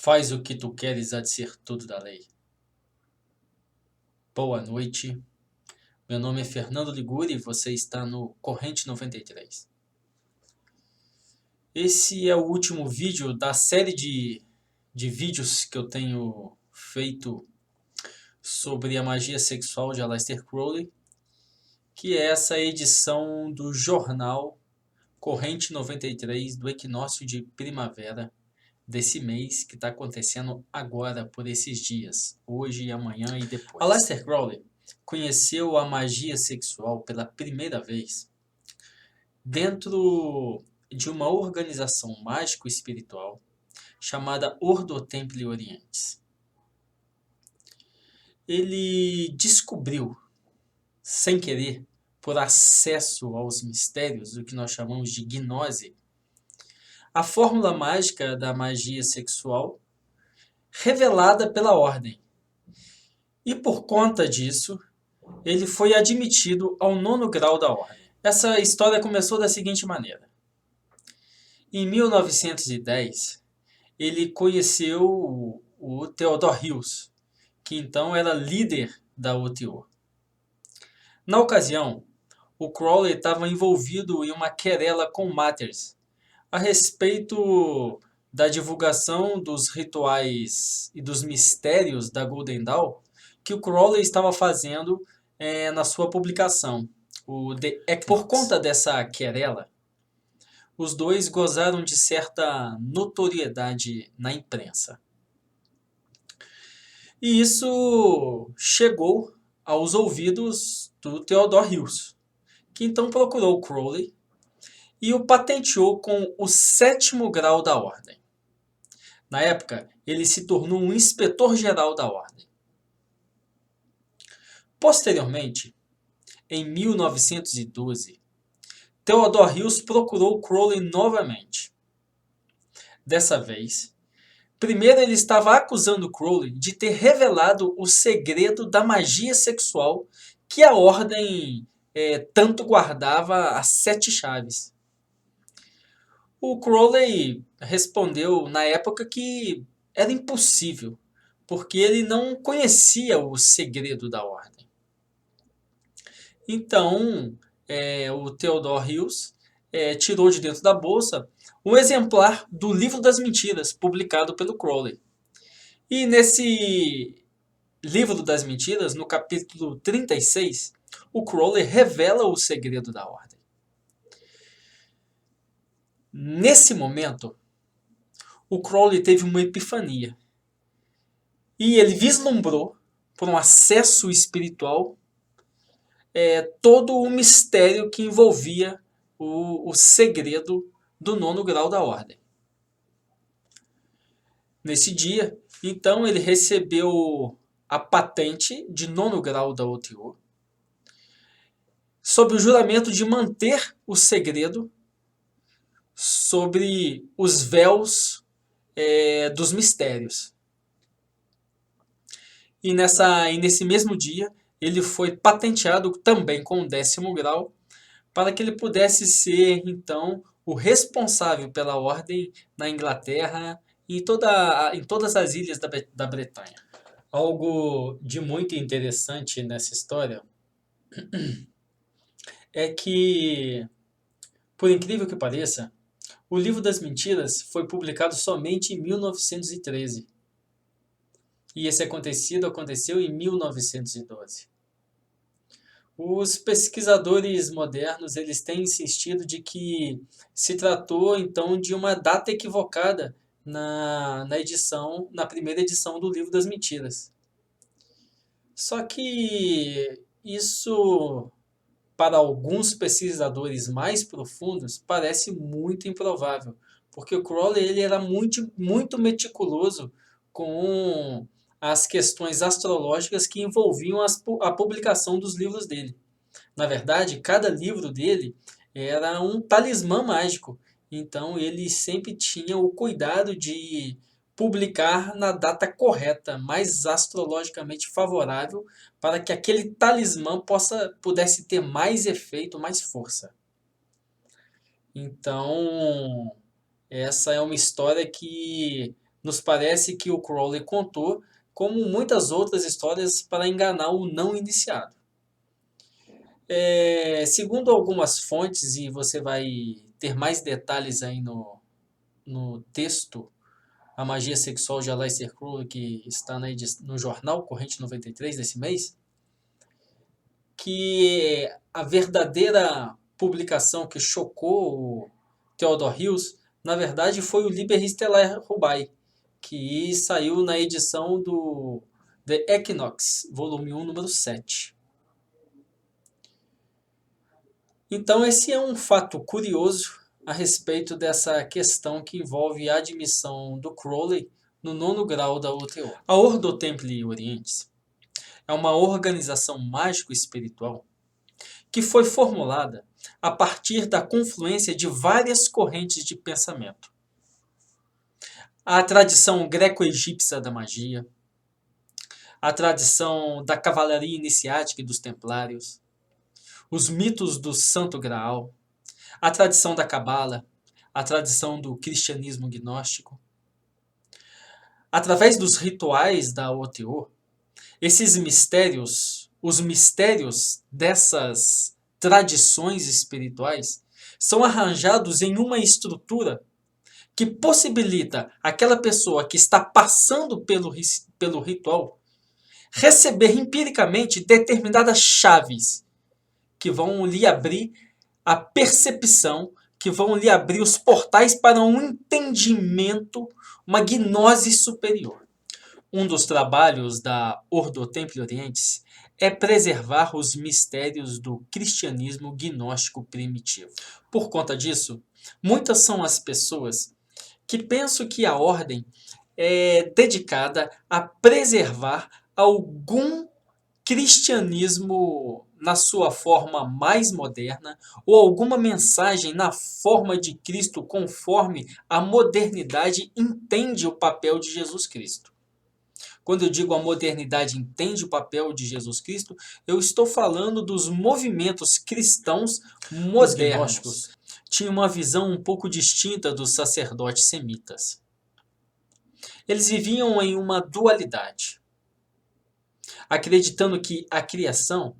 Faz o que tu queres, há de ser tudo da lei. Boa noite. Meu nome é Fernando Liguri e você está no Corrente 93. Esse é o último vídeo da série de vídeos que eu tenho feito sobre a magia sexual de Aleister Crowley, que é essa edição do jornal Corrente 93 do equinócio de primavera desse mês que está acontecendo agora, por esses dias, hoje, amanhã e depois. Aleister Crowley conheceu a magia sexual pela primeira vez dentro de uma organização mágico-espiritual chamada Ordo Templi Orientis. Ele descobriu, sem querer, por acesso aos mistérios, o que nós chamamos de gnose, a fórmula mágica da magia sexual revelada pela ordem. E por conta disso, ele foi admitido ao 9º grau da ordem. Essa história começou da seguinte maneira. Em 1910, ele conheceu o Theodore Hills, que então era líder da OTO. Na ocasião, o Crowley estava envolvido em uma querela com Matters a respeito da divulgação dos rituais e dos mistérios da Golden Dawn que o Crowley estava fazendo na sua publicação, o The Equinox. Por conta dessa querela, os dois gozaram de certa notoriedade na imprensa. E isso chegou aos ouvidos do Theodore Hills, que então procurou o Crowley e o patenteou com o 7º grau da ordem. Na época, ele se tornou um inspetor-geral da ordem. Posteriormente, em 1912, Theodore Hills procurou Crowley novamente. Dessa vez, primeiro ele estava acusando Crowley de ter revelado o segredo da magia sexual que a ordem tanto guardava às 7 chaves. O Crowley respondeu na época que era impossível, porque ele não conhecia o segredo da ordem. Então, o Theodore Hills tirou de dentro da bolsa um exemplar do Livro das Mentiras, publicado pelo Crowley. E nesse Livro das Mentiras, no capítulo 36, o Crowley revela o segredo da ordem. Nesse momento, o Crowley teve uma epifania. E ele vislumbrou, por um acesso espiritual, todo o mistério que envolvia o segredo do 9º grau da ordem. Nesse dia, então, ele recebeu a patente de 9º grau da OTO, sob o juramento de manter o segredo sobre os véus dos mistérios. E nesse mesmo dia, ele foi patenteado também com o 10º grau, para que ele pudesse ser, então, o responsável pela ordem na Inglaterra e em todas as ilhas da Bretanha. Algo de muito interessante nessa história é que, por incrível que pareça, o Livro das Mentiras foi publicado somente em 1913. E esse aconteceu em 1912. Os pesquisadores modernos eles têm insistido de que se tratou então de uma data equivocada na primeira edição do Livro das Mentiras. Só que isso, para alguns pesquisadores mais profundos, parece muito improvável, porque o Crowley ele era muito meticuloso com as questões astrológicas que envolviam a publicação dos livros dele. Na verdade, cada livro dele era um talismã mágico. Então, ele sempre tinha o cuidado de publicar na data correta, mais astrologicamente favorável, para que aquele talismã pudesse ter mais efeito, mais força. Então, essa é uma história que nos parece que o Crowley contou, como muitas outras histórias, para enganar o não iniciado. Segundo algumas fontes, e você vai ter mais detalhes aí no texto A Magia Sexual de Aleister Crowley, que está no jornal Corrente 93 desse mês, que a verdadeira publicação que chocou o Theodore Hills, na verdade, foi o Liber Stellae Rubae, que saiu na edição do The Equinox, volume 1, número 7. Então, esse é um fato curioso a respeito dessa questão que envolve a admissão do Crowley no 9º grau da OTO. A Ordo Templi Orientis é uma organização mágico-espiritual que foi formulada a partir da confluência de várias correntes de pensamento. A tradição greco-egípcia da magia, a tradição da cavalaria iniciática e dos templários, os mitos do Santo Graal, a tradição da Cabala, a tradição do cristianismo gnóstico. Através dos rituais da OTO, esses mistérios, os mistérios dessas tradições espirituais, são arranjados em uma estrutura que possibilita aquela pessoa que está passando pelo ritual receber empiricamente determinadas chaves que vão lhe abrir a percepção, que vão lhe abrir os portais para um entendimento, uma gnose superior. Um dos trabalhos da Ordo Templi Orientis é preservar os mistérios do cristianismo gnóstico primitivo. Por conta disso, muitas são as pessoas que pensam que a ordem é dedicada a preservar algum cristianismo na sua forma mais moderna ou alguma mensagem na forma de Cristo conforme a modernidade entende o papel de Jesus Cristo. Quando eu digo a modernidade entende o papel de Jesus Cristo, eu estou falando dos movimentos cristãos modernos. Tinham uma visão um pouco distinta dos sacerdotes semitas. Eles viviam em uma dualidade, acreditando que a criação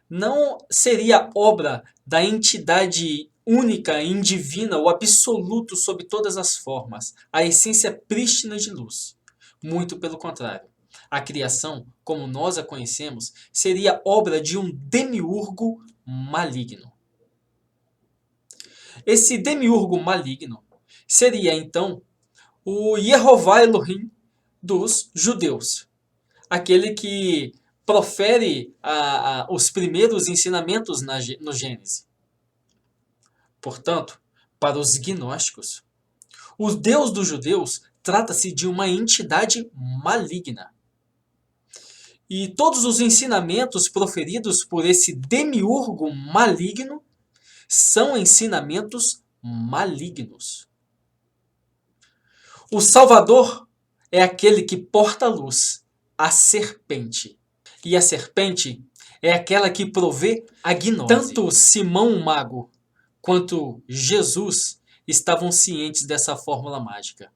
não seria obra da entidade única e divina, o absoluto sob todas as formas, a essência prístina de luz. Muito pelo contrário. A criação, como nós a conhecemos, seria obra de um demiurgo maligno. Esse demiurgo maligno seria, então, o Yehová Elohim dos judeus. Aquele que profere os primeiros ensinamentos no Gênesis. Portanto, para os gnósticos, o Deus dos judeus trata-se de uma entidade maligna. E todos os ensinamentos proferidos por esse demiurgo maligno são ensinamentos malignos. O Salvador é aquele que porta a luz, a serpente. E a serpente é aquela que provê a gnose. Tanto Simão o Mago quanto Jesus estavam cientes dessa fórmula mágica.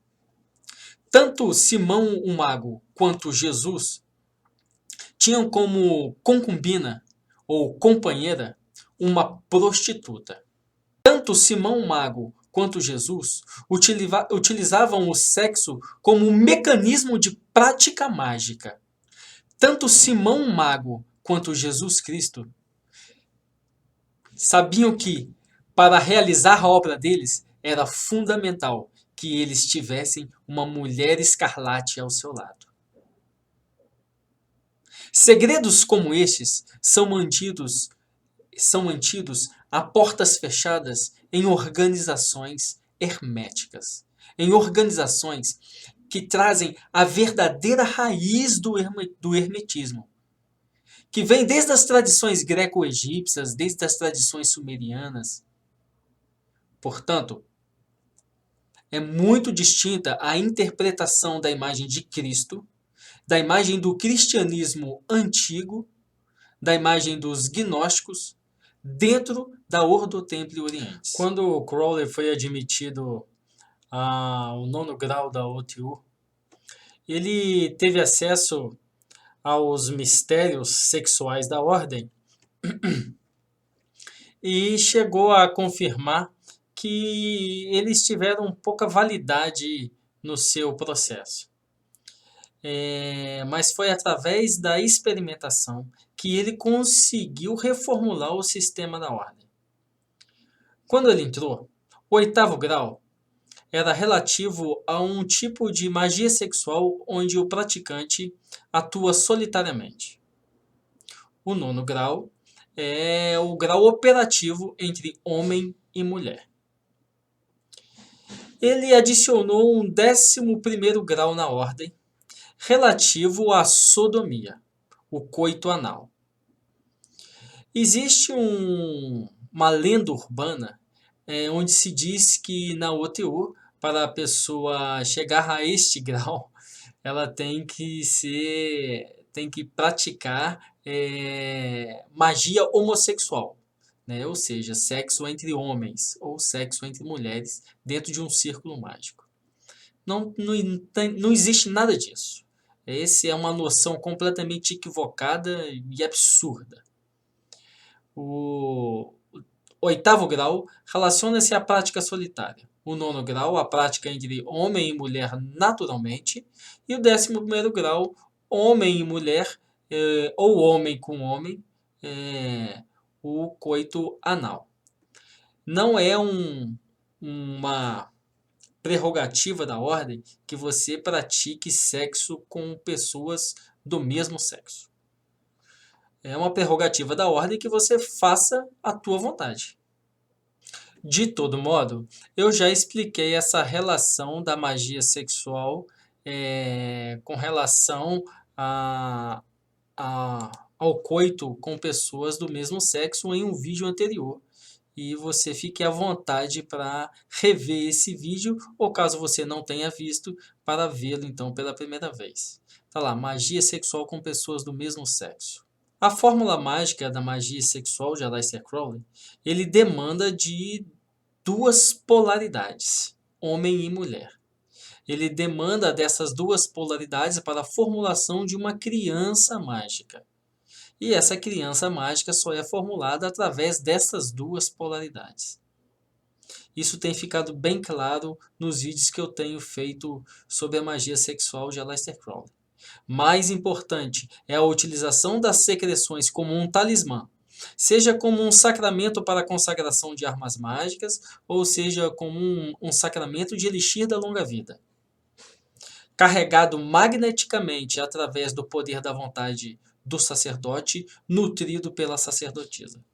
Tanto Simão o Mago quanto Jesus tinham como concubina ou companheira uma prostituta. Tanto Simão o Mago quanto Jesus utilizavam o sexo como um mecanismo de prática mágica. Tanto Simão o Mago quanto Jesus Cristo sabiam que, para realizar a obra deles, era fundamental que eles tivessem uma mulher escarlate ao seu lado. Segredos como estes são mantidos a portas fechadas em organizações herméticas, em organizações que trazem a verdadeira raiz do hermetismo, que vem desde as tradições greco-egípcias, desde as tradições sumerianas. Portanto, é muito distinta a interpretação da imagem de Cristo, da imagem do cristianismo antigo, da imagem dos gnósticos, dentro da Ordo Templi Orientis. Quando Crowley foi admitido ao 9º grau da OTO, ele teve acesso aos mistérios sexuais da ordem e chegou a confirmar que eles tiveram pouca validade no seu processo. Mas foi através da experimentação que ele conseguiu reformular o sistema da ordem. Quando ele entrou, o 8º grau era relativo a um tipo de magia sexual onde o praticante atua solitariamente. O 9º grau é o grau operativo entre homem e mulher. Ele adicionou um 11º grau na ordem, relativo à sodomia, o coito anal. Existe uma lenda urbana onde se diz que na OTU, para a pessoa chegar a este grau, ela tem que praticar magia homossexual, né? Ou seja, sexo entre homens ou sexo entre mulheres dentro de um círculo mágico. Não existe nada disso. Essa é uma noção completamente equivocada e absurda. O 8º grau relaciona-se à prática solitária. O 9º grau, a prática entre homem e mulher naturalmente. E o 11º grau, homem e mulher, ou homem com homem, o coito anal. Não é uma prerrogativa da ordem que você pratique sexo com pessoas do mesmo sexo. É uma prerrogativa da ordem que você faça a tua vontade. De todo modo, eu já expliquei essa relação da magia sexual com relação ao coito com pessoas do mesmo sexo em um vídeo anterior. E você fique à vontade para rever esse vídeo, ou caso você não tenha visto, para vê-lo então pela primeira vez. Tá lá, magia sexual com pessoas do mesmo sexo. A fórmula mágica da magia sexual de Aleister Crowley, ele demanda de duas polaridades, homem e mulher. Ele demanda dessas duas polaridades para a formulação de uma criança mágica. E essa criança mágica só é formulada através dessas duas polaridades. Isso tem ficado bem claro nos vídeos que eu tenho feito sobre a magia sexual de Aleister Crowley. Mais importante é a utilização das secreções como um talismã, seja como um sacramento para a consagração de armas mágicas, ou seja como um sacramento de elixir da longa vida. Carregado magneticamente através do poder da vontade do sacerdote, nutrido pela sacerdotisa.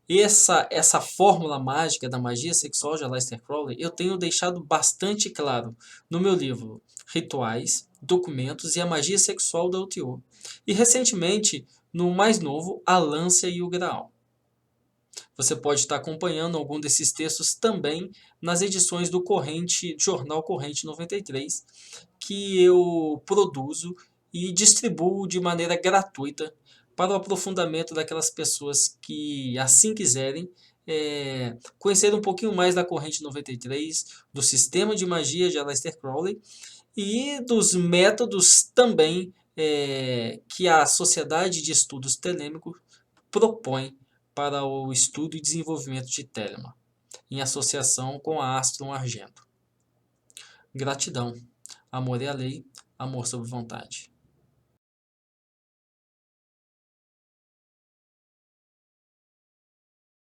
Essa fórmula mágica da magia sexual de Aleister Crowley eu tenho deixado bastante claro no meu livro Rituais, Documentos e a Magia Sexual da UTO. E recentemente, no mais novo, A Lância e o Graal. Você pode estar acompanhando algum desses textos também nas edições do Jornal Corrente 93, que eu produzo e distribuo de maneira gratuita para o aprofundamento daquelas pessoas que assim quiserem conhecer um pouquinho mais da Corrente 93, do sistema de magia de Aleister Crowley e dos métodos também que a Sociedade de Estudos Telêmicos propõe para o estudo e desenvolvimento de Telemann, em associação com a Astron Argento. Gratidão. Amor é a lei, amor sob vontade.